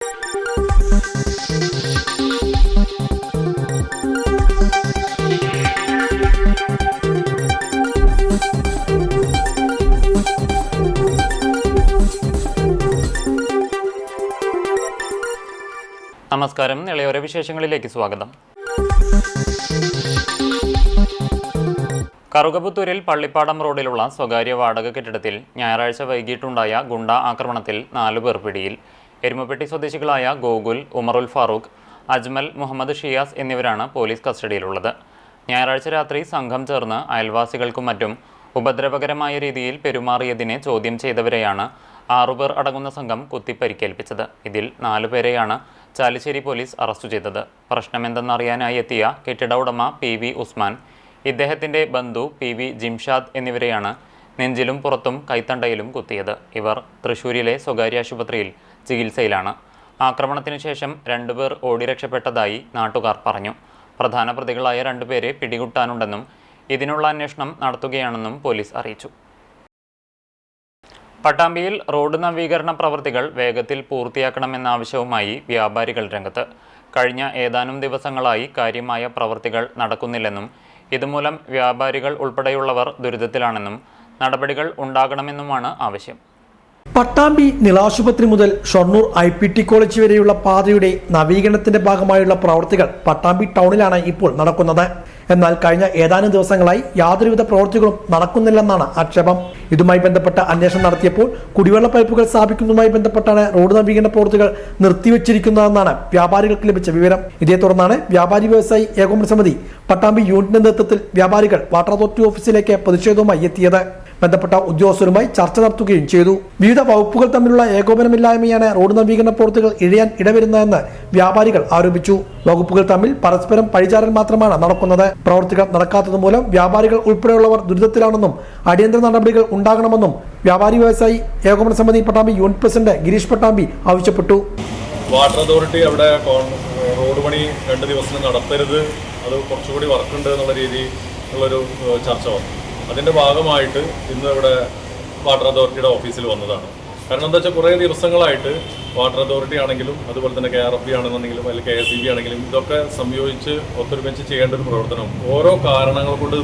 നമസ്കാരം. ഇളയോര വിശേഷങ്ങളിലേക്ക് സ്വാഗതം. കറുകപുത്തൂരിൽ പള്ളിപ്പാടം റോഡിലുള്ള സ്വകാര്യ വാടക കെട്ടിടത്തിൽ ഞായറാഴ്ച വൈകിട്ടുണ്ടായ ഗുണ്ട ആക്രമണത്തിൽ 4 പേർ പിടിയിൽ. എരുമപ്പെട്ടി സ്വദേശികളായ ഗോകുൽ, ഉമറുൽ ഫാറൂഖ്, അജ്മൽ, മുഹമ്മദ് ഷിയാസ് എന്നിവരാണ് പോലീസ് കസ്റ്റഡിയിലുള്ളത്. ഞായറാഴ്ച രാത്രി സംഘം ചേർന്ന് അയൽവാസികൾക്കും മറ്റും ഉപദ്രവകരമായ രീതിയിൽ പെരുമാറിയതിനെ ചോദ്യം ചെയ്തവരെയാണ് 6 പേർ അടങ്ങുന്ന സംഘം കുത്തിപ്പരിക്കേൽപ്പിച്ചത്. ഇതിൽ 4 പേരെയാണ് ചാലിശ്ശേരി പോലീസ് അറസ്റ്റ് ചെയ്തത്. പ്രശ്നമെന്തെന്നറിയാനായി എത്തിയ കെട്ടിട ഉടമ PV ഉസ്മാൻ, ഇദ്ദേഹത്തിൻ്റെ ബന്ധു PV ജിംഷാദ് എന്നിവരെയാണ് നെഞ്ചിലും പുറത്തും കൈത്തണ്ടയിലും കുത്തിയത്. ഇവർ തൃശ്ശൂരിലെ സ്വകാര്യ ആശുപത്രിയിൽ ചികിത്സയിലാണ്. ആക്രമണത്തിന് ശേഷം 2 പേർ ഓടി രക്ഷപ്പെട്ടതായി നാട്ടുകാർ പറഞ്ഞു. പ്രധാന പ്രതികളായ 2 പേരെ പിടികൂട്ടാനുണ്ടെന്നും ഇതിനുള്ള അന്വേഷണം നടത്തുകയാണെന്നും പോലീസ് അറിയിച്ചു. പട്ടാമ്പിയിൽ റോഡ് നവീകരണ പ്രവൃത്തികൾ വേഗത്തിൽ പൂർത്തിയാക്കണമെന്ന ആവശ്യവുമായി വ്യാപാരികൾ രംഗത്ത്. കഴിഞ്ഞ ഏതാനും ദിവസങ്ങളായി കാര്യമായ പ്രവൃത്തികൾ നടക്കുന്നില്ലെന്നും ഇതുമൂലം വ്യാപാരികൾ ഉൾപ്പെടെയുള്ളവർ ദുരിതത്തിലാണെന്നും നടപടികൾ ഉണ്ടാകണമെന്നുമാണ് ആവശ്യം. പട്ടാമ്പി നിളാശുപത്രി മുതൽ ഷൊർണൂർ IPT കോളേജ് വരെയുള്ള പാതയുടെ നവീകരണത്തിന്റെ ഭാഗമായുള്ള പ്രവൃത്തികൾ പട്ടാമ്പി ടൗണിലാണ് ഇപ്പോൾ നടക്കുന്നത്. എന്നാൽ കഴിഞ്ഞ ഏതാനും ദിവസങ്ങളായി യാതൊരുവിധ പ്രവൃത്തികളും നടക്കുന്നില്ലെന്നാണ് ആക്ഷേപം. ഇതുമായി ബന്ധപ്പെട്ട അന്വേഷണം നടത്തിയപ്പോൾ കുടിവെള്ള പൈപ്പുകൾ സ്ഥാപിക്കുന്നതുമായി ബന്ധപ്പെട്ടാണ് റോഡ് നവീകരണ പ്രവൃത്തികൾ നിർത്തിവച്ചിരിക്കുന്നതെന്നാണ് വ്യാപാരികൾക്ക് ലഭിച്ച വിവരം. ഇതേ തുടർന്നാണ് വ്യാപാരി വ്യവസായി ഏകോപന സമിതി പട്ടാമ്പി യൂണിറ്റിന്റെ നേതൃത്വത്തിൽ വ്യാപാരികൾ വാട്ടർ അതോറിറ്റി ഓഫീസിലേക്ക് പ്രതിഷേധവുമായി എത്തിയത്. ബന്ധപ്പെട്ട ഉദ്യോഗസ്ഥരുമായി ചർച്ച നടത്തുകയും ചെയ്തു. വിവിധ വകുപ്പുകൾ തമ്മിലുള്ള ഏകോപനമില്ലായ്മയാണ് റോഡ് നവീകരണ പ്രവൃത്തികൾ ഇഴയാൻ ഇടവരുന്നതെന്ന് വ്യാപാരികൾ ആരോപിച്ചു. വകുപ്പുകൾ തമ്മിൽ പരസ്പരം പഴിചാരൽ മാത്രമാണ് നടക്കുന്നത്. പ്രവൃത്തികൾ നടക്കാത്തത് മൂലം വ്യാപാരികൾ ഉൾപ്പെടെയുള്ളവർ ദുരിതത്തിലാണെന്നും അടിയന്തര നടപടികൾ ഉണ്ടാകണമെന്നും വ്യാപാരി വ്യവസായി ഏകോപന സമിതി പട്ടാമ്പി യൂണിറ്റ് പ്രസിഡന്റ് ഗിരീഷ് പട്ടാമ്പി ആവശ്യപ്പെട്ടു. വാട്ടർ അതോറിറ്റി അവിടെ റോഡ് പണി 2 ദിവസം നടത്തരുത്, അത് കുറച്ചുകൂടി വർക്കുണ്ട് എന്നുള്ള രീതിയിലുള്ളൊരു ചർച്ച വന്നു. അതിൻ്റെ ഭാഗമായിട്ട് ഇന്ന് ഇവിടെ വാട്ടർ അതോറിറ്റിയുടെ ഓഫീസിൽ വന്നതാണ്. കാരണം എന്താ വെച്ചാൽ കുറേ ദിവസങ്ങളായിട്ട് വാട്ടർ അതോറിറ്റി ആണെങ്കിലും അതുപോലെ തന്നെ KRFB ആണെന്നുണ്ടെങ്കിലും അല്ലെങ്കിൽ KSEB ആണെങ്കിലും ഇതൊക്കെ സംയോജിച്ച് ഒത്തൊരുമിച്ച് ചെയ്യേണ്ട ഒരു പ്രവർത്തനം ഓരോ കാരണങ്ങൾ കൊണ്ട്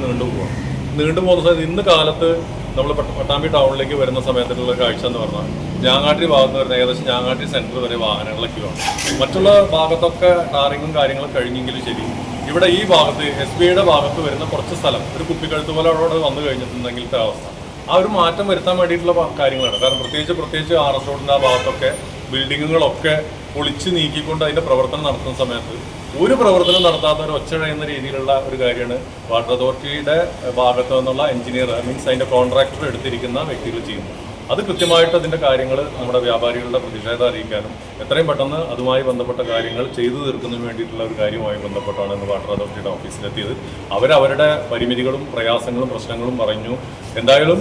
നീണ്ടുപോകുന്ന സമയത്ത് ഇന്ന് കാലത്ത് നമ്മൾ പട്ടാമ്പി ടൗണിലേക്ക് വരുന്ന സമയത്തുള്ള കാഴ്ച എന്ന് പറഞ്ഞാൽ ഞാങ്ങാട്ടി ഭാഗത്ത് വരുന്ന ഏകദേശം ഞാങ്ങാട്ടി സെൻറ്റർ വരെ വാഹനങ്ങളൊക്കെ ആണ്. മറ്റുള്ള ഭാഗത്തൊക്കെ ടാറിങ്ങും കാര്യങ്ങളും കഴിഞ്ഞെങ്കിലും ശരി, ഇവിടെ ഈ ഭാഗത്ത് SBIയുടെ ഭാഗത്ത് വരുന്ന കുറച്ച് സ്ഥലം ഒരു കുപ്പിക്കഴുത്ത് പോലെ അവിടെ വന്നു കഴിഞ്ഞിട്ടുണ്ടെങ്കിലത്തെ അവസ്ഥ ആ ഒരു മാറ്റം വരുത്താൻ വേണ്ടിയിട്ടുള്ള കാര്യങ്ങളാണ്. കാരണം പ്രത്യേകിച്ച് RS റോഡിൻ്റെ ആ ഭാഗത്തൊക്കെ ബിൽഡിങ്ങുകളൊക്കെ പൊളിച്ച് നീക്കിക്കൊണ്ട് അതിൻ്റെ പ്രവർത്തനം നടത്തുന്ന സമയത്ത് ഒരു പ്രവർത്തനം നടത്താത്ത ഒരു ഒച്ചഴയുന്ന രീതിയിലുള്ള ഒരു കാര്യമാണ് വാട്ടർ അതോറിറ്റിയുടെ ഭാഗത്തു നിന്നുള്ള എഞ്ചിനീയർ മീൻസ് അതിൻ്റെ കോൺട്രാക്ടർ എടുത്തിരിക്കുന്ന വ്യക്തികൾ ചെയ്യുന്നത്. അത് കൃത്യമായിട്ട് അതിൻ്റെ കാര്യങ്ങൾ നമ്മുടെ വ്യാപാരികളുടെ പ്രതിഷേധം അറിയിക്കാനും എത്രയും പെട്ടെന്ന് അതുമായി ബന്ധപ്പെട്ട കാര്യങ്ങൾ ചെയ്തു തീർക്കുന്നതിന് വേണ്ടിയിട്ടുള്ള ഒരു കാര്യവുമായി ബന്ധപ്പെട്ടാണ് ഇന്ന് വാട്ടർ അതോറിറ്റിയുടെ ഓഫീസിലെത്തിയത്. അവരവരുടെ പരിമിതികളും പ്രയാസങ്ങളും പ്രശ്നങ്ങളും പറഞ്ഞു. എന്തായാലും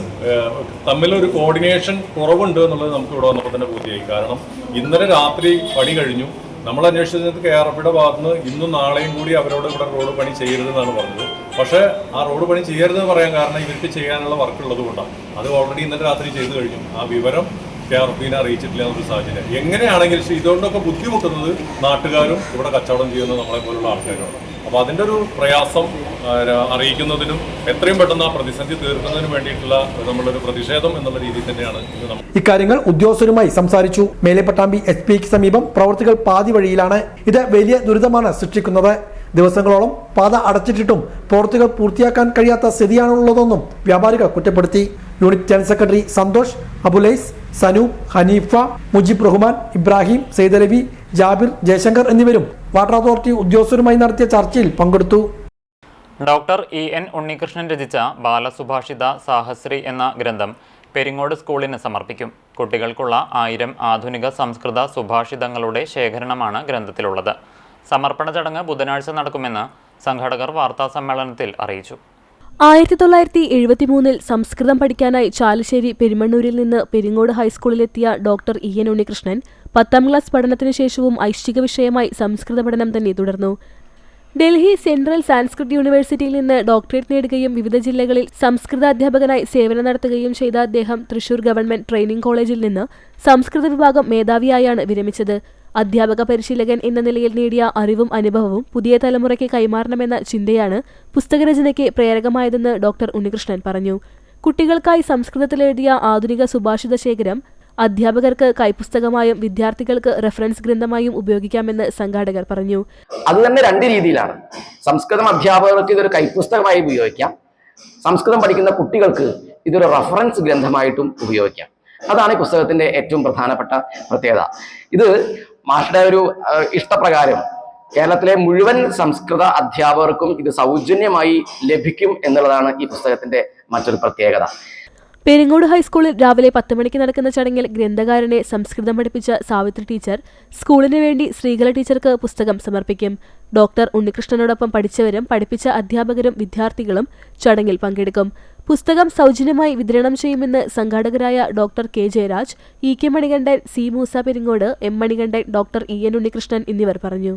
തമ്മിലൊരു കോർഡിനേഷൻ കുറവുണ്ട് എന്നുള്ളത് നമുക്ക് ഇവിടെ വന്നപ്പോൾ തന്നെ ബോധ്യമായി. കാരണം ഇന്നലെ രാത്രി പണി കഴിഞ്ഞു. നമ്മൾ അന്വേഷിച്ചത് KRFBയുടെ ഭാഗത്തുനിന്ന് ഇന്നും നാളെയും കൂടി അവരോട് ഇവിടെ റോഡ് പണി ചെയ്യരുതെന്നാണ് പറഞ്ഞത്. പക്ഷേ ആ റോഡ് പണി ചെയ്യരുതെന്ന് പറയാൻ കാരണം ഇവർക്ക് ചെയ്യാനുള്ള വർക്ക് ഉള്ളത് കൊണ്ടാണ്. അത് ഓൾറെഡി ഇന്നലെ രാത്രി ചെയ്തു കഴിഞ്ഞു. ആ വിവരം KRFBനെ അറിയിച്ചിട്ടില്ല എന്നൊരു സാഹചര്യം. എങ്ങനെയാണെങ്കിലും ഇതുകൊണ്ടൊക്കെ ബുദ്ധിമുട്ടുന്നത് നാട്ടുകാരും ഇവിടെ കച്ചവടം ചെയ്യുന്ന നമ്മളെ പോലുള്ള ആൾക്കാരുമാണ്. അപ്പോൾ അതിൻ്റെ ഒരു പ്രയാസം അറിയിക്കുന്നതിനും എത്രയും പെട്ടെന്ന് ആ പ്രതിസന്ധി തീർക്കുന്നതിനും വേണ്ടിയിട്ടുള്ള നമ്മളൊരു പ്രതിഷേധം എന്നുള്ള രീതിയിൽ തന്നെയാണ് ഇത് നമ്മൾ ഇക്കാര്യങ്ങൾ ഉദ്യോഗസ്ഥരുമായി സംസാരിച്ചു. മേലെ പട്ടാമ്പി SPക്ക് സമീപം പ്രവർത്തികൾ പാതി വഴിയിലാണ്. ഇത് വലിയ ദുരിതമാണ് സൃഷ്ടിക്കുന്നത്. ദിവസങ്ങളോളം പാത അടച്ചിട്ടിട്ടും പ്രവൃത്തികൾ പൂർത്തിയാക്കാൻ കഴിയാത്ത സ്ഥിതിയാണുള്ളതെന്നും വ്യാപാരികൾ കുറ്റപ്പെടുത്തി. Unit general secretary Santhosh, Abulais, Sanu, Haneefa, Mujeeb Rahman, Ibrahim, Saidalavi, Jabir, Jayashankar എന്നിവരും വാട്ടർ അതോറിറ്റി ഉദ്യോഗസ്ഥരുമായി നടത്തിയ ചർച്ചയിൽ പങ്കെടുത്തു. ഡോക്ടർ EN ഉണ്ണികൃഷ്ണൻ രചിച്ച ബാലസുഭാഷിത സാഹസ്രി എന്ന ഗ്രന്ഥം പെരിങ്ങോട് സ്കൂളിന് സമർപ്പിക്കും. കുട്ടികൾക്കുള്ള 1000 ആധുനിക സംസ്കൃത സുഭാഷിതങ്ങളുടെ ശേഖരണമാണ് ഗ്രന്ഥത്തിലുള്ളത്. സമർപ്പണ ചടങ്ങ് ബുധനാഴ്ച നടക്കുമെന്ന് സംഘാടകർ വാർത്താസമ്മേളനത്തിൽ അറിയിച്ചു. 1973 സംസ്കൃതം പഠിക്കാനായി ചാലിശ്ശേരി പെരുമണ്ണൂരിൽ നിന്ന് പെരിങ്ങോട് ഹൈസ്കൂളിലെത്തിയ ഡോക്ടർ EN ഉണ്ണികൃഷ്ണൻ 10ാം ക്ലാസ് പഠനത്തിന് ശേഷവും ഐച്ഛിക വിഷയമായി സംസ്കൃത പഠനം തന്നെ തുടർന്നു. ഡൽഹി സെൻട്രൽ സാൻസ്ക്രിറ്റ് യൂണിവേഴ്സിറ്റിയിൽ നിന്ന് ഡോക്ടറേറ്റ് നേടുകയും വിവിധ ജില്ലകളിൽ സംസ്കൃത അധ്യാപകനായി സേവനം നടത്തുകയും ചെയ്ത അദ്ദേഹം തൃശൂർ ഗവൺമെന്റ് ട്രെയിനിംഗ് കോളേജിൽ നിന്ന് സംസ്കൃത വിഭാഗം മേധാവിയായാണ് വിരമിച്ചത്. അധ്യാപക പരിശീലകൻ എന്ന നിലയിൽ നേടിയ അറിവും അനുഭവവും പുതിയ തലമുറയ്ക്ക് കൈമാറണമെന്ന ചിന്തയാണ് പുസ്തകരചനയ്ക്ക് പ്രേരകമായതെന്ന് ഡോക്ടർ ഉണ്ണികൃഷ്ണൻ പറഞ്ഞു. കുട്ടികൾക്കായി സംസ്കൃതത്തിലെഴുതിയ ആധുനിക സുഭാഷിത ശേഖരം അധ്യാപകർക്ക് കൈപ്പുസ്തകമായും വിദ്യാർത്ഥികൾക്ക് റെഫറൻസ് ഗ്രന്ഥമായും ഉപയോഗിക്കാമെന്ന് സംഘാടകർ പറഞ്ഞു. അത് തന്നെ രണ്ട് രീതിയിലാണ്. സംസ്കൃതം അധ്യാപകർക്ക് ഇതൊരു കൈപ്പുസ്തകമായി ഉപയോഗിക്കാം, സംസ്കൃതം പഠിക്കുന്ന കുട്ടികൾക്ക് ഇതൊരു റഫറൻസ് ഗ്രന്ഥമായിട്ടും ഉപയോഗിക്കാം. അതാണ് ഈ പുസ്തകത്തിന്റെ ഏറ്റവും പ്രധാനപ്പെട്ട പ്രത്യേകത. ഇത് മാഷുടെ ഒരു ഇഷ്ടപ്രകാരം കേരളത്തിലെ മുഴുവൻ സംസ്കൃത അധ്യാപകർക്കും ഇത് സൗജന്യമായി ലഭിക്കും എന്നുള്ളതാണ് ഈ പുസ്തകത്തിന്റെ മറ്റൊരു പ്രത്യേകത. പെരിങ്ങോട് ഹൈസ്കൂളിൽ രാവിലെ 10 മണിക്ക് നടക്കുന്ന ചടങ്ങിൽ ഗ്രന്ഥകാരനെ സംസ്കൃതം പഠിപ്പിച്ച സാവിത്രി ടീച്ചർ സ്കൂളിന് വേണ്ടി ശ്രീകല ടീച്ചർക്ക് പുസ്തകം സമർപ്പിക്കും. ഡോക്ടർ ഉണ്ണികൃഷ്ണനോടൊപ്പം പഠിച്ചവരും പഠിപ്പിച്ച അധ്യാപകരും വിദ്യാർത്ഥികളും ചടങ്ങിൽ പങ്കെടുക്കും. പുസ്തകം സൗജന്യമായി വിതരണം ചെയ്യുമെന്ന് സംഘാടകരായ doctor K Jayaraj, E K Manikandan, C Moosa Peringode, M Manikandan, doctor E N Unnikrishnan എന്നിവർ പറഞ്ഞു.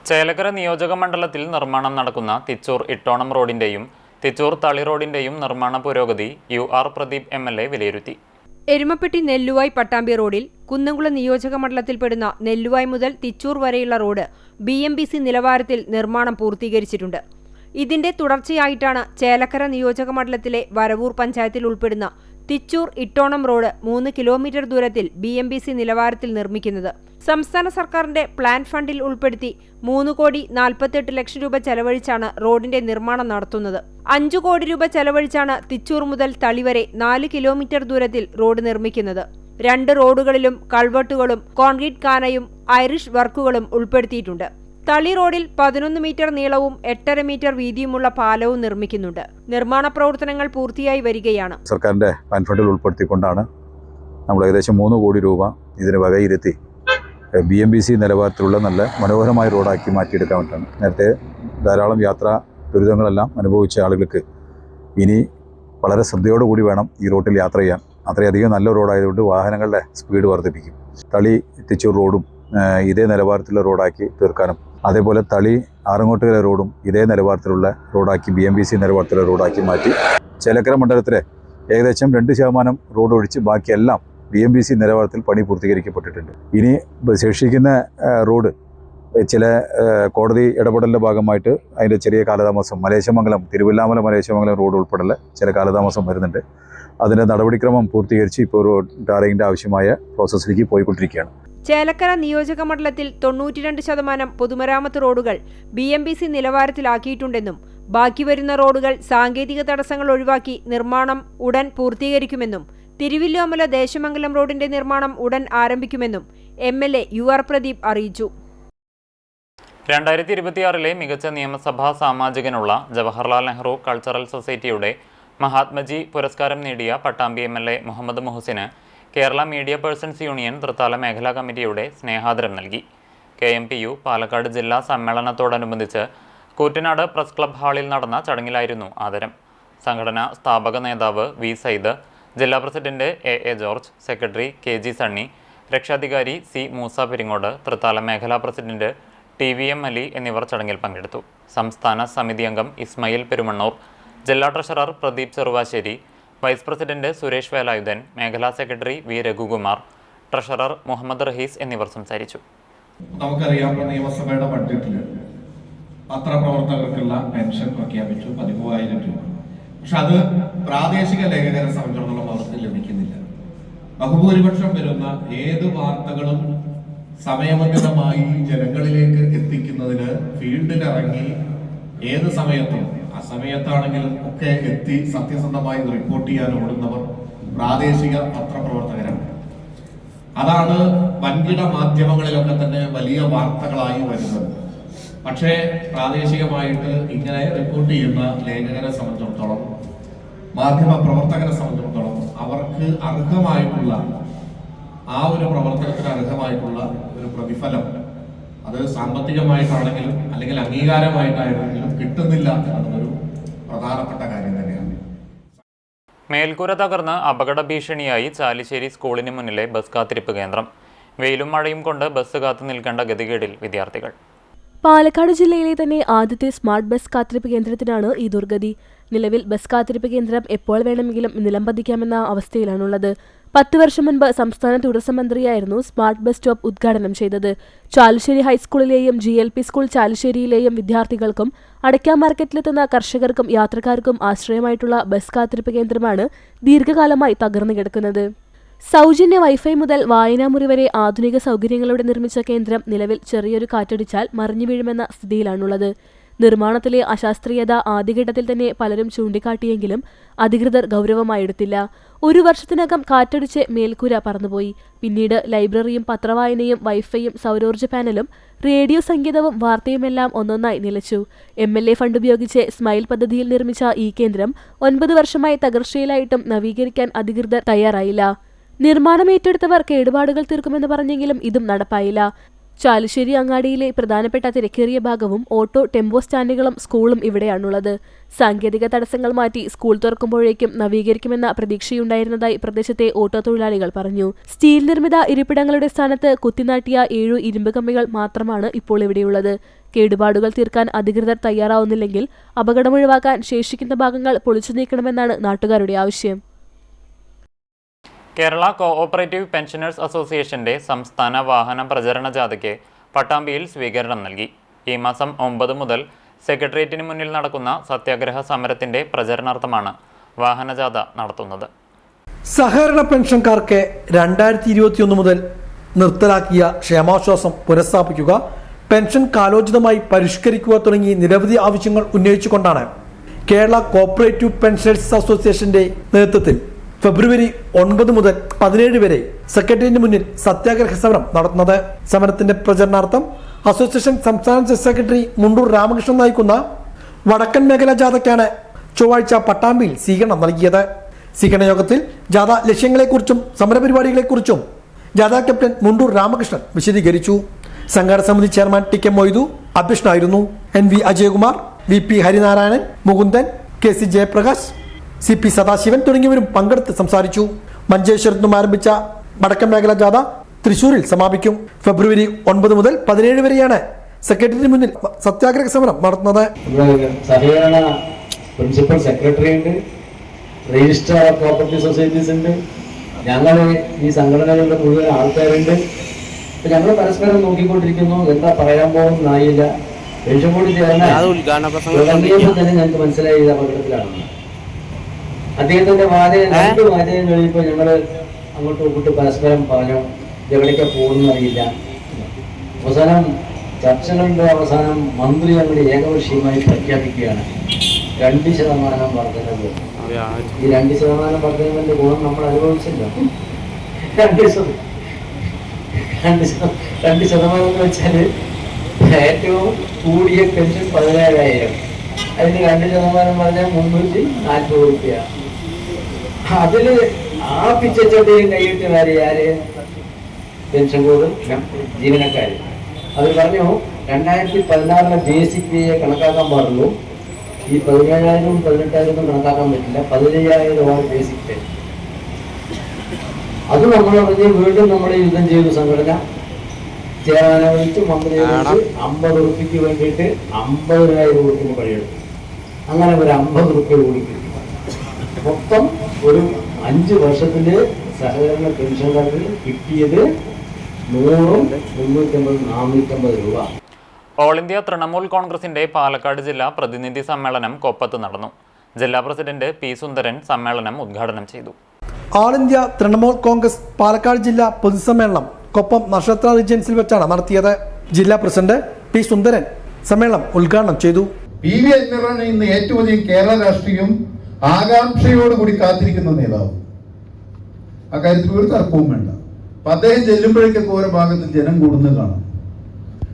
ചേലക്കര നിയോജക മണ്ഡലത്തിൽ നിർമ്മാണം നടക്കുന്ന തിച്ചൂർ ഇട്ടോണം റോഡിന്റെയും തിച്ചൂർ തളി റോഡിന്റെയും നിർമ്മാണ പുരോഗതി UR പ്രദീപ് MLA വിലയിരുത്തി. എരുമപ്പെട്ടി നെല്ലുവായ് പട്ടാമ്പി റോഡിൽ കുന്നംകുളം നിയോജക മണ്ഡലത്തിൽപ്പെടുന്ന നെല്ലുവായ് മുതൽ തിച്ചൂർ വരെയുള്ള റോഡ് BMBC നിലവാരത്തിൽ നിർമ്മാണം പൂർത്തീകരിച്ചിട്ടുണ്ട്. ഇതിന്റെ തുടർച്ചയായിട്ടാണ് ചേലക്കര നിയോജക മണ്ഡലത്തിലെ വരവൂർ പഞ്ചായത്തിൽ ഉൾപ്പെടുന്ന തിച്ചൂർ ഇട്ടോണം റോഡ് 3 കിലോമീറ്റർ ദൂരത്തിൽ BMBC നിലവാരത്തിൽ നിർമ്മിക്കുന്നത്. സംസ്ഥാന സർക്കാരിന്റെ പ്ലാൻ ഫണ്ടിൽ ഉൾപ്പെടുത്തി 3,48 ലക്ഷം രൂപ ചെലവഴിച്ചാണ് റോഡിന്റെ നിർമ്മാണം നടത്തുന്നത്. 5 കോടി രൂപ ചെലവഴിച്ചാണ് തിച്ചൂർ മുതൽ തളി വരെ 4 കിലോമീറ്റർ ദൂരത്തിൽ റോഡ് നിർമ്മിക്കുന്നത്. 2 റോഡുകളിലും കൾവട്ടുകളും കോൺക്രീറ്റ് കാനയും ഐറിഷ് വർക്കുകളും ഉൾപ്പെടുത്തിയിട്ടുണ്ട്. തളി റോഡിൽ 11 മീറ്റർ നീളവും 8.5 മീറ്റർ വീതിയുമുള്ള പാലവും നിർമ്മിക്കുന്നുണ്ട്. നിർമ്മാണ പ്രവർത്തനങ്ങൾ പൂർത്തിയായി വരികയാണ്. സർക്കാരിന്റെ പ്ലാൻ ഫണ്ടിൽ ഉൾപ്പെടുത്തിക്കൊണ്ടാണ് നമ്മൾ ഏകദേശം 3 കോടി രൂപ ഇതിന് വകയിരുത്തി BMBC നിലവാരത്തിലുള്ള നല്ല മനോഹരമായ റോഡാക്കി മാറ്റിയെടുക്കാൻ വേണ്ടിയിട്ടാണ്. നേരത്തെ ധാരാളം യാത്രാ ദുരിതങ്ങളെല്ലാം അനുഭവിച്ച ആളുകൾക്ക് ഇനി വളരെ ശ്രദ്ധയോടുകൂടി വേണം ഈ റോഡിൽ യാത്ര ചെയ്യാൻ. അത്രയധികം നല്ല റോഡായതുകൊണ്ട് വാഹനങ്ങളുടെ സ്പീഡ് വർദ്ധിപ്പിക്കും. തളി തിച്ചൂർ റോഡും ഇതേ നിലവാരത്തിലുള്ള റോഡാക്കി തീർക്കാനും, അതേപോലെ തളി ആറങ്ങോട്ടുകര റോഡും ഇതേ നിലവാരത്തിലുള്ള റോഡാക്കി BMBC നിലവാരത്തിലുള്ള റോഡാക്കി മാറ്റി ചേലക്കര മണ്ഡലത്തിലെ ഏകദേശം 2% റോഡ് ഒഴിച്ച് ബാക്കിയെല്ലാം BMBC നിലവാരത്തിൽ പണി പൂർത്തീകരിക്കപ്പെട്ടിട്ടുണ്ട്. ഇനി ശേഷിക്കുന്ന റോഡ് ചില കോടതി ഇടപെടലിൻ്റെ ഭാഗമായിട്ട് അതിൻ്റെ ചെറിയ കാലതാമസം, മലേശമംഗലം തിരുവല്ലാമല മലേശമംഗലം റോഡ് ഉൾപ്പെടെ ചില കാലതാമസം വരുന്നുണ്ട്. അതിൻ്റെ നടപടിക്രമം പൂർത്തീകരിച്ച് ഇപ്പോൾ ടാറിങ്ങിൻ്റെ ആവശ്യമായ പ്രോസസ്സിലേക്ക് പോയിക്കൊണ്ടിരിക്കുകയാണ്. ചേലക്കര നിയോജക മണ്ഡലത്തിൽ 92% പൊതുമരാമത്ത് റോഡുകൾ BMBC നിലവാരത്തിലാക്കിയിട്ടുണ്ടെന്നും ബാക്കി വരുന്ന റോഡുകൾ സാങ്കേതിക തടസ്സങ്ങൾ ഒഴിവാക്കി നിർമ്മാണം ഉടൻ പൂർത്തീകരിക്കുമെന്നും തിരുവല്ലോമല ദേശമംഗലം റോഡിന്റെ നിർമ്മാണം ഉടൻ ആരംഭിക്കുമെന്നും MLA UR പ്രദീപ് അറിയിച്ചു. 2026 മികച്ച നിയമസഭാ സാമാജികനുള്ള ജവഹർലാൽ നെഹ്റു കൾച്ചറൽ സൊസൈറ്റിയുടെ മഹാത്മജി പുരസ്കാരം നേടിയ പട്ടാമ്പി MLA മുഹമ്മദ് മുഹസിന് Kerala media persons union Thrithala മേഖലാ കമ്മിറ്റിയുടെ സ്നേഹാദരം നൽകി. KMTU പാലക്കാട് ജില്ലാ സമ്മേളനത്തോടനുബന്ധിച്ച് കൂറ്റനാട് പ്രസ് ക്ലബ് ഹാളിൽ നടന്ന ചടങ്ങിലായിരുന്നു ആദരം. സംഘടനാ സ്ഥാപക നേതാവ് V സയ്യിദ്, ജില്ലാ president AA George, secretary KG Sunny, രക്ഷാധികാരി C മൂസ പെരിങ്ങോട്, തൃത്താല മേഖലാ പ്രസിഡന്റ് TVM അലി എന്നിവർ ചടങ്ങിൽ പങ്കെടുത്തു. സംസ്ഥാന സമിതി അംഗം ഇസ്മായിൽ പെരുമണ്ണൂർ, ജില്ലാ treasurer Pradeep Cheruvassery, vice president Suresh Velayudhan, മേഖലാ secretary V Raghukumar, treasurer Muhammad Raheez എന്നിവർ സംസാരിച്ചു. നമുക്കറിയാം, നിയമസഭയുടെ ബഡ്ജറ്റിൽ പത്രപ്രവർത്തകർക്കുള്ള പെൻഷൻ പ്രഖ്യാപിച്ചു 13,000 രൂപ. പക്ഷെ അത് പ്രാദേശിക ലേഖകരെ സംബന്ധിച്ചിടത്തോളം അവർക്ക് ലഭിക്കുന്നില്ല. ബഹുഭൂരിപക്ഷം വരുന്ന ഏത് വാർത്തകളും സമയബന്ധിതമായി ജനങ്ങളിലേക്ക് എത്തിക്കുന്നതിന് ഫീൽഡിലിറങ്ങി ഏത് സമയത്തും അസമയത്താണെങ്കിലും ഒക്കെ എത്തി സത്യസന്ധമായി റിപ്പോർട്ട് ചെയ്യാൻ ഓടുന്നവർ പ്രാദേശിക പത്രപ്രവർത്തകരാണ്. അതാണ് വൻകിട മാധ്യമങ്ങളിലൊക്കെ തന്നെ വലിയ വാർത്തകളായി വരുന്നത്. പക്ഷേ പ്രാദേശികമായിട്ട് ഇങ്ങനെ റിപ്പോർട്ട് ചെയ്യുന്ന ലേഖകരെ സംബന്ധിച്ചിടത്തോളം, മാധ്യമ പ്രവർത്തകരെ സംബന്ധിച്ചിടത്തോളം അവർക്ക് അർഹമായിട്ടുള്ള ആ ഒരു പ്രവർത്തനത്തിന് അർഹമായിട്ടുള്ള ഒരു പ്രതിഫലം അത് സാമ്പത്തികമായിട്ടാണെങ്കിലും അല്ലെങ്കിൽ അംഗീകാരമായിട്ടാണെങ്കിലും കിട്ടുന്നില്ല എന്നതൊരു പ്രധാനപ്പെട്ട കാര്യം തന്നെയാണ്. മേൽക്കൂര തകർന്ന് അപകട ഭീഷണിയായി ചാലിശ്ശേരി സ്കൂളിന് മുന്നിലെ ബസ് കാത്തിരിപ്പ് കേന്ദ്രം. വെയിലും മഴയും കൊണ്ട് ബസ് കാത്തു നിൽക്കേണ്ട ഗതികേടിൽ വിദ്യാർത്ഥികൾ. പാലക്കാട് ജില്ലയിലെ തന്നെ ആദ്യത്തെ സ്മാർട്ട് ബസ് കാത്തിരിപ്പ് കേന്ദ്രത്തിനാണ് ഈ ദുർഗതി. നിലവിൽ ബസ് കാത്തിരിപ്പ് കേന്ദ്രം എപ്പോൾ വേണമെങ്കിലും നിലംപതിക്കാമെന്ന അവസ്ഥയിലാണുള്ളത്. 10 വർഷം മുൻപ് സംസ്ഥാന ടൂറിസം മന്ത്രിയായിരുന്നു സ്മാർട്ട് ബസ് സ്റ്റോപ്പ് ഉദ്ഘാടനം ചെയ്തത്. ചാലുശ്ശേരി ഹൈസ്കൂളിലെയും GLP സ്കൂൾ ചാലുശ്ശേരിയിലെയും വിദ്യാർത്ഥികൾക്കും അടയ്ക്ക മാർക്കറ്റിലെത്തുന്ന കർഷകർക്കും യാത്രക്കാർക്കും ആശ്രയമായിട്ടുള്ള ബസ് കാത്തിരിപ്പ് കേന്ദ്രമാണ് ദീർഘകാലമായി തകർന്നു കിടക്കുന്നത്. സൗജന്യ വൈഫൈ മുതൽ വായനാമുറി വരെ ആധുനിക സൗകര്യങ്ങളോടെ നിർമ്മിച്ച കേന്ദ്രം നിലവിൽ ചെറിയൊരു കാറ്റടിച്ചാൽ മറിഞ്ഞു വീഴുമെന്ന സ്ഥിതിയിലാണുള്ളത്. നിർമ്മാണത്തിലെ അശാസ്ത്രീയത ആദ്യഘട്ടത്തിൽ തന്നെ പലരും ചൂണ്ടിക്കാട്ടിയെങ്കിലും അധികൃതർ ഗൗരവമായെടുത്തില്ല. 1 വർഷത്തിനകം കാറ്റടിച്ച് മേൽക്കൂര പറന്നുപോയി. പിന്നീട് ലൈബ്രറിയും പത്രവായനയും വൈഫൈയും സൗരോർജ്ജ പാനലും റേഡിയോ സംഗീതവും വാർത്തയുമെല്ലാം ഒന്നൊന്നായി നിലച്ചു. MLA ഫണ്ട് ഉപയോഗിച്ച് സ്മൈൽ പദ്ധതിയിൽ നിർമ്മിച്ച ഈ കേന്ദ്രം 9 വർഷമായി തകർച്ചയിലായിട്ടും നവീകരിക്കാൻ അധികൃതർ തയ്യാറായില്ല. നിർമ്മാണം ഏറ്റെടുത്തവർ കേടുപാടുകൾ തീർക്കുമെന്ന് പറഞ്ഞെങ്കിലും ഇതും നടപ്പായില്ല. ചാലുശ്ശേരി അങ്ങാടിയിലെ പ്രധാനപ്പെട്ട തിരക്കേറിയ ഭാഗവും ഓട്ടോ ടെമ്പോ സ്റ്റാൻഡുകളും സ്കൂളും ഇവിടെയാണുള്ളത്. സാങ്കേതിക തടസ്സങ്ങൾ മാറ്റി സ്കൂൾ തുറക്കുമ്പോഴേക്കും നവീകരിക്കുമെന്ന പ്രതീക്ഷയുണ്ടായിരുന്നതായി പ്രദേശത്തെ ഓട്ടോ തൊഴിലാളികൾ പറഞ്ഞു. സ്റ്റീൽ നിർമ്മിത ഇരിപ്പിടങ്ങളുടെ സ്ഥാനത്ത് കുത്തിനാട്ടിയ 7 ഇരുമ്പ് കമ്പികൾ മാത്രമാണ് ഇപ്പോൾ ഇവിടെയുള്ളത്. കേടുപാടുകൾ തീർക്കാൻ അധികൃതർ തയ്യാറാവുന്നില്ലെങ്കിൽ അപകടമൊഴിവാക്കാൻ ശേഷിക്കുന്ന ഭാഗങ്ങൾ പൊളിച്ചു നീക്കണമെന്നാണ് നാട്ടുകാരുടെ ആവശ്യം. കേരള കോഓപ്പറേറ്റീവ് പെൻഷനേഴ്സ് അസോസിയേഷന്റെ സംസ്ഥാന വാഹന പ്രചരണ ജാഥയ്ക്ക് പട്ടാമ്പിയിൽ സ്വീകരണം നൽകി. ഈ മാസം 9 മുതൽ സെക്രട്ടേറിയറ്റിന് മുന്നിൽ നടക്കുന്ന സത്യാഗ്രഹ സമരത്തിന്റെ പ്രചരണാർത്ഥമാണ് വാഹനജാഥ നടത്തുന്നത്. സഹകരണ പെൻഷൻകാർക്ക് 2021 മുതൽ നിർത്തലാക്കിയ ക്ഷേമാശ്വാസം പുനഃസ്ഥാപിക്കുക, പെൻഷൻ കാലോചിതമായി പരിഷ്കരിക്കുക തുടങ്ങി നിരവധി ആവശ്യങ്ങൾ ഉന്നയിച്ചുകൊണ്ടാണ് കേരള കോഓപ്പറേറ്റീവ് പെൻഷനേഴ്സ് അസോസിയേഷന്റെ നേതൃത്വത്തിൽ ഫെബ്രുവരി 9 മുതൽ 17 വരെ സെക്രട്ടേറിയറ്റിന് മുന്നിൽ സത്യാഗ്രഹ സമരം നടത്തുന്നത്. സമരത്തിന്റെ പ്രചരണാർത്ഥം അസോസിയേഷൻ സംസ്ഥാന ജനറൽ സെക്രട്ടറി മുണ്ടൂർ രാമകൃഷ്ണൻ നയിക്കുന്ന വടക്കൻ മേഖലാ ജാഥയ്ക്കാണ് ചൊവ്വാഴ്ച പട്ടാമ്പിയിൽ സ്വീകരണം നൽകിയത്. സ്വീകരണ യോഗത്തിൽ ജാഥ ലക്ഷ്യങ്ങളെക്കുറിച്ചും സമരപരിപാടികളെക്കുറിച്ചും ജാഥ ക്യാപ്റ്റൻ മുണ്ടൂർ രാമകൃഷ്ണൻ വിശദീകരിച്ചു. സംഘാടക സമിതി ചെയർമാൻ TK മൊയ്തു അധ്യക്ഷനായിരുന്നു. NV Ajayakumar, VP Harinarayanan, Mukundan, KC Jayaprakash, CP Sadasivan തുടങ്ങിയവരും പങ്കെടുത്ത് സംസാരിച്ചു. മഞ്ചേശ്വരത്ത് നിന്നും ആരംഭിച്ച വടക്കൻ മേഖലാ ജാഥ തൃശൂരിൽ സമാപിക്കും. ഫെബ്രുവരി 9 മുതൽ 17 വരെയാണ് സെക്രട്ടറിക്ക് മുന്നിൽ സത്യാഗ്രഹ സമരം നടത്തുന്നത്. സഹകരണ പ്രിൻസിപ്പൽ സെക്രട്ടറി ഉണ്ട്, രജിസ്ട്രാർ ഓഫ് കോപ്പറേറ്റീവ് സൊസൈറ്റീസ് ഉണ്ട്, ഞങ്ങൾ ഈ സംഘടനകളുടെ മുഴുവൻ ആൾക്കാരുണ്ട്. ഇപ്പൊ ഞങ്ങൾ പരസ്പരം നോക്കിക്കൊണ്ടിരിക്കുന്നു, എന്താ പറയാൻ പോകുന്നതായില്ല. പെൻഷൻ ബോർഡ് തുടങ്ങിയപ്പോൾ തന്നെ ഞങ്ങൾക്ക് മനസ്സിലായി ഇത് അപകടത്തിലാണെന്ന്. അദ്ദേഹത്തിന്റെ രണ്ട് വാചകം കഴിയുമ്പോൾ ഞങ്ങൾ അങ്ങോട്ടും ഇങ്ങോട്ടും പരസ്പരം പറഞ്ഞു എവിടേക്കാ പോകുന്ന അറിയില്ല. അവസാനം ചർച്ചകളുടെ അവസാനം മന്ത്രി ഞങ്ങളുടെ ഏകപക്ഷീയമായി പ്രഖ്യാപിക്കുകയാണ് 2% വർധനവ്. ഈ 2% വർധനവിന്റെ ഗുണം നമ്മൾ അനുഭവിച്ചില്ല. 2% എന്ന് വെച്ചാൽ ഏറ്റവും കൂടിയ പെൻഷൻ 17,000, അതിന് 2% പറഞ്ഞാൽ 340 രൂപ. അതില് ആ പിച്ചച്ചോട്ടയും കൈയിട്ട് ആര് പെൻഷൻ ബോർഡ് ജീവനക്കാര് അവർ പറഞ്ഞു 2016 ബേസിക് പേയെ കണക്കാക്കാൻ പാടുള്ളൂ, ഈ 17,000 18,000 കണക്കാക്കാൻ പറ്റില്ല, 15,000 ബേസിക് പേ. അത് നമ്മൾ പറഞ്ഞ് വീണ്ടും നമ്മൾ യുദ്ധം ചെയ്തു. സംഘടന ചേരാനെ വിളിച്ച് മന്ത്രിയെ വിളിച്ച് 50 രൂപയ്ക്ക് വേണ്ടിയിട്ട് 50,000 രൂപയ്ക്ക് പണിയെടുത്തു. അങ്ങനെ ഒരു 50 രൂപ കൂടി കിട്ടി. മൊത്തം ഒരു 5 വർഷത്തില് സഹകരണ പെൻഷൻകാർക്ക് കിട്ടിയത് 100, 350, 450 രൂപ. ഓൾ ഇന്ത്യ തൃണമൂൽ കോൺഗ്രസിന്റെ പാലക്കാട് ജില്ലാ പ്രതിനിധി സമ്മേളനം കൊപ്പത്ത് നടന്നു. ജില്ലാ പ്രസിഡന്റ് P. സുന്ദരൻ സമ്മേളനം ഉദ്ഘാടനം ചെയ്തു. ഓൾ ഇന്ത്യ തൃണമൂൽ കോൺഗ്രസ് പാലക്കാട് ജില്ലാ പൊതുസമ്മേളനം കൊപ്പം നക്ഷത്ര റീജൻസിൽ വെച്ചാണ് നടത്തിയത്. ജില്ലാ പ്രസിഡന്റ് P. സുന്ദരൻ സമ്മേളനം ഉദ്ഘാടനം ചെയ്തു. PV അൻവറാണ് ഇന്ന് ഏറ്റവും അധികം കേരള രാഷ്ട്രീയം ആകാംക്ഷയോടുകൂടി കാത്തിരിക്കുന്ന നേതാവ്. അക്കാര്യത്തിൽ ഒരു തർക്കവും വേണ്ട. അപ്പൊ അദ്ദേഹം ചെല്ലുമ്പോഴേക്കൊക്കെ ഓരോ ഭാഗത്ത് ജനം കൂടുന്നത് കാണാം.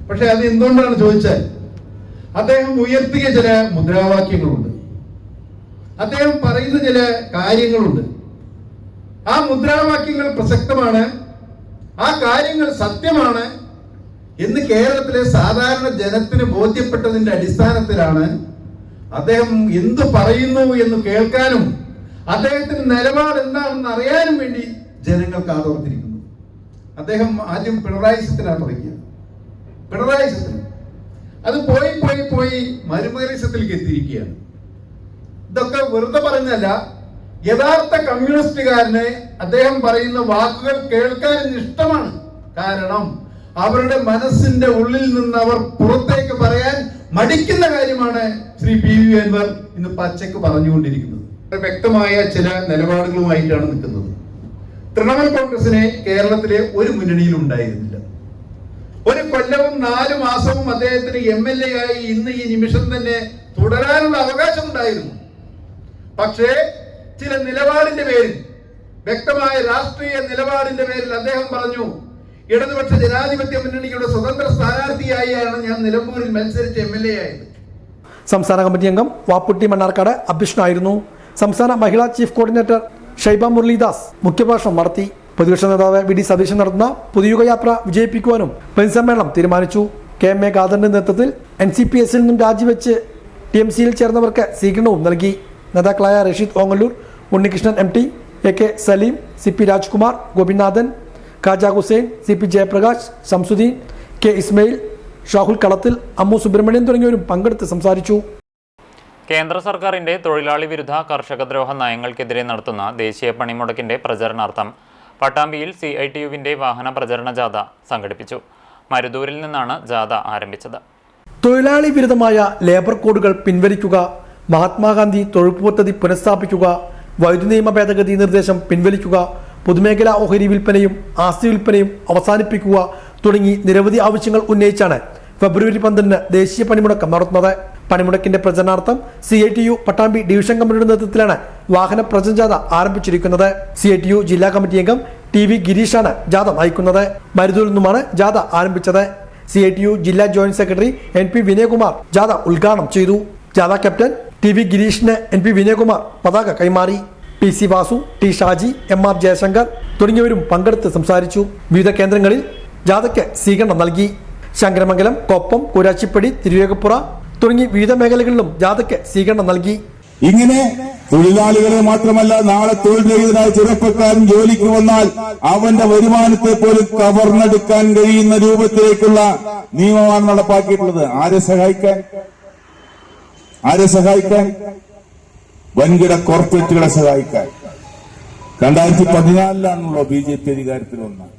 പക്ഷെ അത് എന്തുകൊണ്ടാണ് ചോദിച്ചാൽ അദ്ദേഹം ഉയർത്തിയ ചില മുദ്രാവാക്യങ്ങളുണ്ട്, അദ്ദേഹം പറയുന്ന ചില കാര്യങ്ങളുണ്ട്. ആ മുദ്രാവാക്യങ്ങൾ പ്രസക്തമാണ്, ആ കാര്യങ്ങൾ സത്യമാണ് എന്ന് കേരളത്തിലെ സാധാരണ ജനത്തിന് ബോധ്യപ്പെട്ടതിന്റെ അടിസ്ഥാനത്തിലാണ് അദ്ദേഹം എന്ത് പറയുന്നു എന്ന് കേൾക്കാനും അദ്ദേഹത്തിന്റെ നിലപാട് എന്താണെന്ന് അറിയാനും വേണ്ടി ജനങ്ങൾ കാതോർത്തിരിക്കുന്നത്. അദ്ദേഹം ആദ്യം പിണറായി സത്തിനാണ് തുടങ്ങിയത്. പിണറായി സത്തിന് അത് പോയി പോയി പോയി മരുമകരസത്തിലേക്ക് എത്തിയിരിക്കുകയാണ്. ഇതൊക്കെ വെറുതെ പറഞ്ഞല്ല, യഥാർത്ഥ കമ്മ്യൂണിസ്റ്റുകാരന് അദ്ദേഹം പറയുന്ന വാക്കുകൾ കേൾക്കാൻ ഇഷ്ടമാണ്. കാരണം അവരുടെ മനസ്സിന്റെ ഉള്ളിൽ നിന്ന് അവർ പുറത്തേക്ക് പറയാൻ മടിക്കുന്ന കാര്യമാണ് ശ്രീ PV അൻവർ ഇന്ന് പച്ചക്ക് പറഞ്ഞുകൊണ്ടിരിക്കുന്നത്. വ്യക്തമായ ചില നിലപാടുകളുമായിട്ടാണ് നിൽക്കുന്നത്. തൃണമൂൽ കോൺഗ്രസിനെ കേരളത്തിലെ ഒരു മുന്നണിയിൽ ഉണ്ടായിരുന്നില്ല. ഒരു കൊല്ലവും 4 മാസവും അദ്ദേഹത്തിന് MLA ആയി ഇന്ന് ഈ നിമിഷം തന്നെ തുടരാനുള്ള അവകാശം ഉണ്ടായിരുന്നു. പക്ഷേ ചില നിലപാടിന്റെ പേരിൽ, വ്യക്തമായ രാഷ്ട്രീയ നിലപാടിന്റെ പേരിൽ അദ്ദേഹം പറഞ്ഞു, ഇടതുപക്ഷ ജനാധിപത്യ മുന്നണിയുടെ സ്വതന്ത്ര സ്ഥാനാർത്ഥിയായാണ് ഞാൻ നിലമ്പൂരിൽ മത്സരിച്ച് MLA ആയത്. സംസ്ഥാന കമ്മിറ്റി അംഗം വാപ്പുട്ടി മണ്ണാർക്കാട് അധ്യക്ഷനായിരുന്നു. സംസ്ഥാന മഹിളാ ചീഫ് കോർഡിനേറ്റർ ഷൈബ മുരളീദാസ് മുഖ്യഭാഷണം നടത്തി. പ്രതിപക്ഷ നേതാവ് VD സതീശൻ നടത്തുന്ന പുതുയുഗയാത്ര വിജയിപ്പിക്കുവാനും പൊതുസമ്മേളനം തീരുമാനിച്ചു. KM ഖാദറിന്റെ നേതൃത്വത്തിൽ NCPSൽ നിന്നും രാജിവെച്ച് TMCയിൽ ചേർന്നവർക്ക് സ്വീകരണവും നൽകി. നേതാക്കളായ Rasheed Ongallur, Unnikrishnan MT, AK Saleem, CP Rajkumar, Gopinathan, Khawaja Hussain, CP Jayaprakash, Shamsuddin, K Ismail, Shahul കളത്തിൽ, അമ്മു സുബ്രഹ്മണ്യൻ തുടങ്ങിയവരും പങ്കെടുത്ത് സംസാരിച്ചു. കേന്ദ്ര സർക്കാരിന്റെ തൊഴിലാളി വിരുദ്ധ കർഷകദ്രോഹ നയങ്ങൾക്കെതിരെ നടത്തുന്ന ദേശീയ പണിമുടക്കിന്റെ പ്രചരണാർത്ഥം പട്ടാമ്പിയിൽ CITUവിന്റെ വാഹന പ്രചരണ ജാഥ സംഘടിപ്പിച്ചു. മരുതൂരിൽ നിന്നാണ് ജാഥ ആരംഭിച്ചത്. തൊഴിലാളി വിരുദ്ധമായ ലേബർ കോഡുകൾ പിൻവലിക്കുക, മഹാത്മാഗാന്ധി തൊഴിലുറപ്പ് പദ്ധതി പുനഃസ്ഥാപിക്കുക, വൈദ്യുതി നിയമ ഭേദഗതി നിർദ്ദേശം പിൻവലിക്കുക, പൊതുമേഖലാ ഓഹരി വിൽപ്പനയും ആസ്തി വിൽപ്പനയും അവസാനിപ്പിക്കുക തുടങ്ങി നിരവധി ആവശ്യങ്ങൾ ഉന്നയിച്ചാണ് ഫെബ്രുവരി 12 ദേശീയ പണിമുടക്കം നടത്തുന്നത്. പണിമുടക്കിന്റെ പ്രചരണാർത്ഥം CITU പട്ടാമ്പി ഡിവിഷൻ കമ്മിറ്റിയുടെ നേതൃത്വത്തിലാണ് വാഹന പ്രചരണ ജാഥ ആരംഭിച്ചിരിക്കുന്നത്. CITU ജില്ലാ കമ്മിറ്റി അംഗം TV ഗിരീഷാണ് ജാഥ നയിക്കുന്നത്. മരുതൂരിൽ നിന്നുമാണ് ജാഥ ആരംഭിച്ചത്. CITU ജില്ലാ ജോയിന്റ് സെക്രട്ടറി NP വിനയകുമാർ ജാഥ ഉദ്ഘാടനം ചെയ്തു. ജാഥ ക്യാപ്റ്റൻ TV ഗിരീഷിന് NP വിനയകുമാർ പതാക കൈമാറി. PC Vasu, T Shaji, MR Jaishankar തുടങ്ങിയവരും പങ്കെടുത്ത് സംസാരിച്ചു. വിവിധ കേന്ദ്രങ്ങളിൽ ജാഥയ്ക്ക് സ്വീകരണം നൽകി. ശങ്കരമംഗലം, കൊപ്പം, കുരാച്ചിപ്പടി, തിരുവേഗപ്പുറ തുടങ്ങി വിവിധ മേഖലകളിലും ജാഥയ്ക്ക് സ്വീകരണം നൽകി. ഇങ്ങനെ തൊഴിലാളികളെ മാത്രമല്ല, നാളെ തൊഴിൽ രഹിതനായ ചെറുപ്പക്കാരൻ ജോലിക്ക് വന്നാൽ അവന്റെ വരുമാനത്തെ പോലും കവർന്നെടുക്കാൻ കഴിയുന്ന രൂപത്തിലേക്കുള്ള നിയമമാണ് നടപ്പാക്കിയിട്ടുള്ളത്. ആരെ സഹായിക്കാൻ? വൻകിട കോർപ്പറേറ്റുകളെ സഹായിക്കാൻ. 2014 BJP അധികാരത്തിൽ വന്നത്.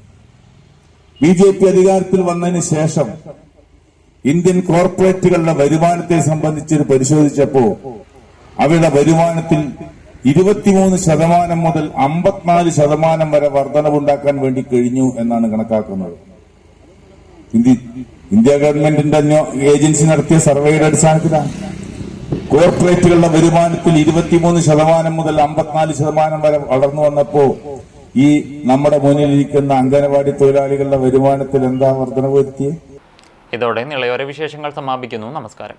BJP അധികാരത്തിൽ വന്നതിന് ശേഷം ഇന്ത്യൻ കോർപ്പറേറ്റുകളുടെ വരുമാനത്തെ സംബന്ധിച്ച് പരിശോധിച്ചപ്പോ അവരുടെ വരുമാനത്തിൽ 23% മുതൽ 54% വരെ വർധനവുണ്ടാക്കാൻ വേണ്ടി കഴിഞ്ഞു എന്നാണ് കണക്കാക്കുന്നത്. ഇന്ത്യ ഗവൺമെന്റിന്റെ ഏജൻസി നടത്തിയ സർവേയുടെ അടിസ്ഥാനത്തിലാണ് കോർപ്പറേറ്റുകളുടെ വരുമാനത്തിൽ 23% മുതൽ 54% വരെ വളർന്നു വന്നപ്പോ ഈ നമ്മുടെ മുന്നിലിരിക്കുന്ന അംഗനവാടി തൊഴിലാളികളുടെ വരുമാനത്തിൽ എന്താ വർധന വരുത്തിയത്? ഇതോടെ നിളയോര വിശേഷങ്ങൾ സമാപിക്കുന്നു. നമസ്കാരം.